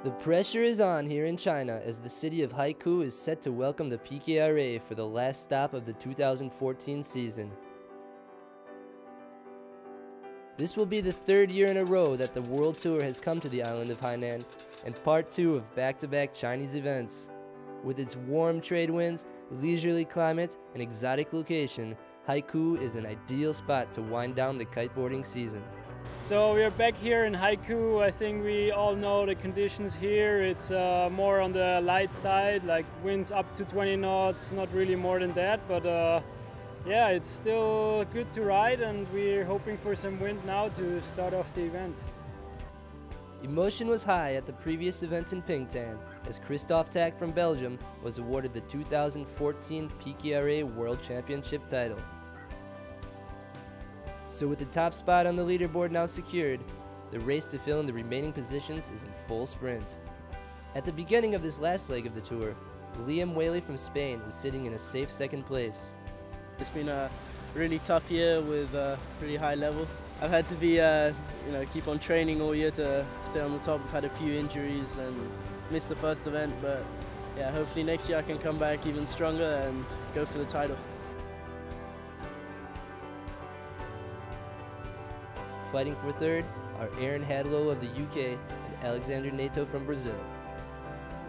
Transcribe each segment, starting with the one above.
The pressure is on here in China as the city of Haikou is set to welcome the PKRA for the last stop of the 2014 season. This will be the third year in a row that the World Tour has come to the island of Hainan, and part 2 of back-to-back Chinese events. With its warm trade winds, leisurely climate, and exotic location, Haikou is an ideal spot to wind down the kiteboarding season. So we're back here in Haikou. I think we all know the conditions here. It's more on the light side, like winds up to 20 knots, not really more than that, but yeah, it's still good to ride, and we're hoping for some wind now to start off the event. Emotion was high at the previous event in Pingtan, as Christophe Tack from Belgium was awarded the 2014 PKRA World Championship title. So with the top spot on the leaderboard now secured, the race to fill in the remaining positions is in full sprint. At the beginning of this last leg of the tour, Liam Whaley from Spain is sitting in a safe second place. It's been a really tough year with a pretty high level. I've had to be, keep on training all year to stay on the top. I've had a few injuries and missed the first event, but yeah, hopefully next year I can come back even stronger and go for the title. Fighting for third are Aaron Hadlow of the UK and Alexander Nato from Brazil.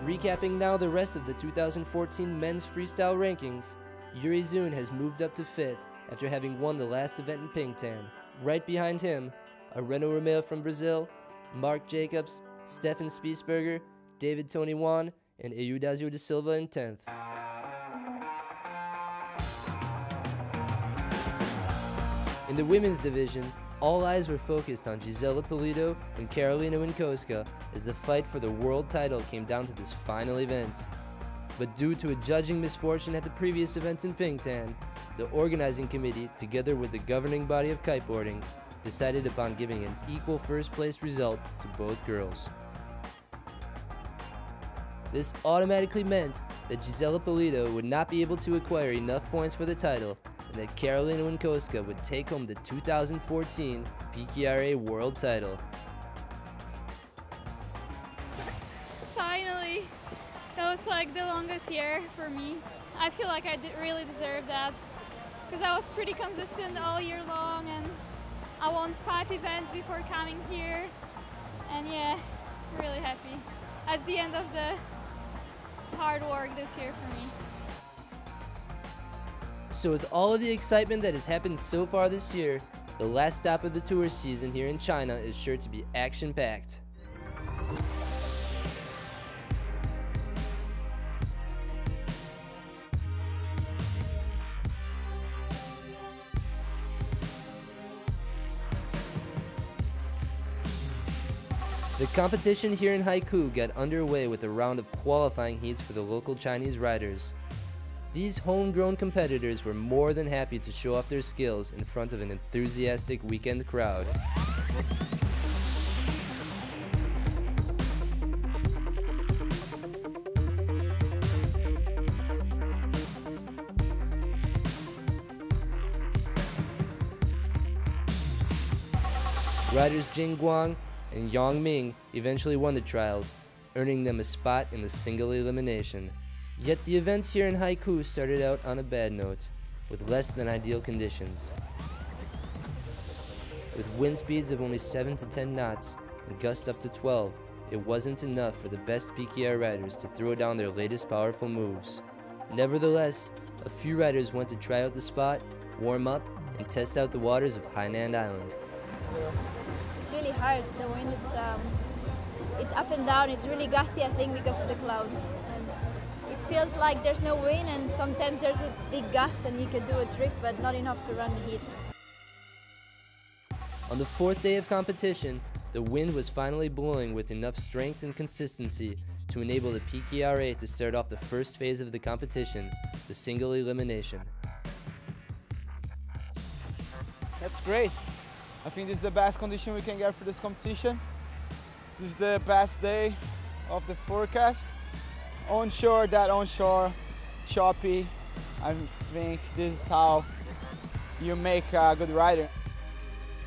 Recapping now the rest of the 2014 men's freestyle rankings, Yuri Zun has moved up to 5th after having won the last event in Pingtan. Right behind him are Reno Romeo from Brazil, Mark Jacobs, Stefan Spiesberger, David Tony Wan, and Eudazio da Silva in 10th. In the women's division, all eyes were focused on Gisela Pulido and Karolina Winkowska as the fight for the world title came down to this final event. But due to a judging misfortune at the previous event in Pingtan, the organizing committee, together with the governing body of kiteboarding, decided upon giving an equal first place result to both girls. This automatically meant that Gisela Pulido would not be able to acquire enough points for the title, and that Karolina Winkowska would take home the 2014 PKRA World title. Finally! That was like the longest year for me. I feel like I really deserve that, because I was pretty consistent all year long, and I won 5 events before coming here, and yeah, really happy. That's the end of the hard work this year for me. So with all of the excitement that has happened so far this year, the last stop of the tour season here in China is sure to be action-packed. The competition here in Haikou got underway with a round of qualifying heats for the local Chinese riders. These homegrown competitors were more than happy to show off their skills in front of an enthusiastic weekend crowd. Riders Jing Guang and Yang Ming eventually won the trials, earning them a spot in the single elimination. Yet the events here in Haikou started out on a bad note, with less than ideal conditions. With wind speeds of only 7 to 10 knots and gusts up to 12, it wasn't enough for the best PKR riders to throw down their latest powerful moves. Nevertheless, a few riders went to try out the spot, warm up, and test out the waters of Hainan Island. It's really hard. The wind, it's up and down. It's really gusty, I think, because of the clouds. And it feels like there's no wind, and sometimes there's a big gust and you can do a trick, but not enough to run the heat. On the 4th day of competition, the wind was finally blowing with enough strength and consistency to enable the PKRA to start off the first phase of the competition, the single elimination. That's great. I think this is the best condition we can get for this competition. This is the best day of the forecast. Onshore, that onshore, choppy. I think this is how you make a good rider.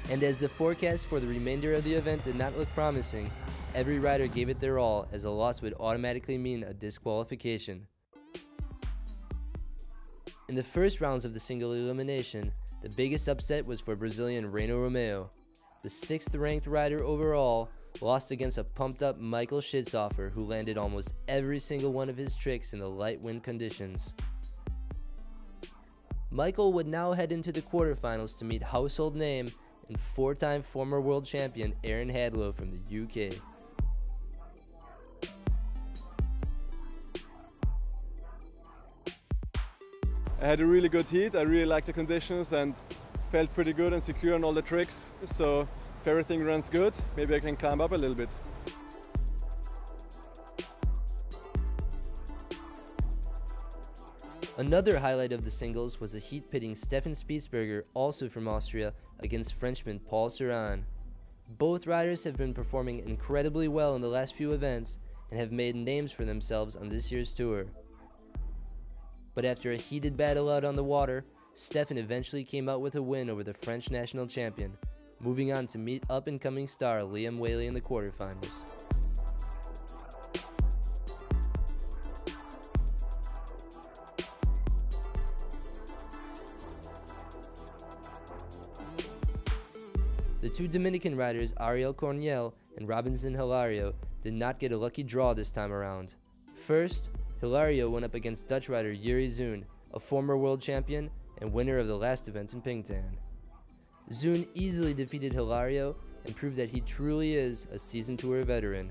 And as the forecast for the remainder of the event did not look promising, every rider gave it their all, as a loss would automatically mean a disqualification. In the first rounds of the single elimination, the biggest upset was for Brazilian Reino Romeo. The 6th ranked rider overall lost against a pumped up Michael Schitzofer, who landed almost every single one of his tricks in the light wind conditions. Michael would now head into the quarterfinals to meet household name and 4-time former world champion Aaron Hadlow from the UK. I had a really good heat. I really liked the conditions and felt pretty good and secure on all the tricks. So if everything runs good, maybe I can climb up a little bit. Another highlight of the singles was the heat pitting Stefan Spitzberger, also from Austria, against Frenchman Paul Ceran. Both riders have been performing incredibly well in the last few events and have made names for themselves on this year's tour. But after a heated battle out on the water, Stefan eventually came out with a win over the French national champion, moving on to meet up-and-coming star Liam Whaley in the quarterfinals. The two Dominican riders Ariel Corniel and Robinson Hilario did not get a lucky draw this time around. First, Hilario went up against Dutch rider Yuri Zoon, a former world champion and winner of the last event in Pingtan. Zoon easily defeated Hilario and proved that he truly is a seasoned tour veteran.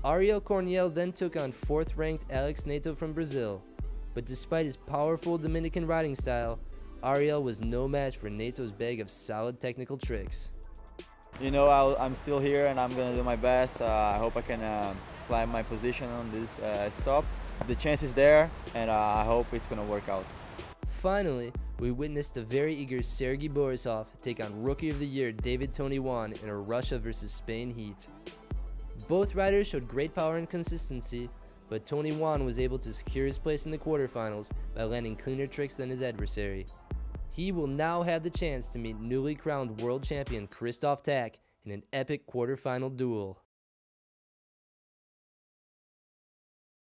Ariel Corniel then took on 4th ranked Alex Neto from Brazil, but despite his powerful Dominican riding style, Ariel was no match for Neto's bag of solid technical tricks. You know, I'm still here and I'm going to do my best. I hope I can climb my position on this stop. The chance is there and I hope it's going to work out. Finally, we witnessed a very eager Sergei Borisov take on Rookie of the Year David Tony Juan in a Russia vs Spain heat. Both riders showed great power and consistency, but Tony Juan was able to secure his place in the quarterfinals by landing cleaner tricks than his adversary. He will now have the chance to meet newly crowned world champion Christoph Tack in an epic quarterfinal duel.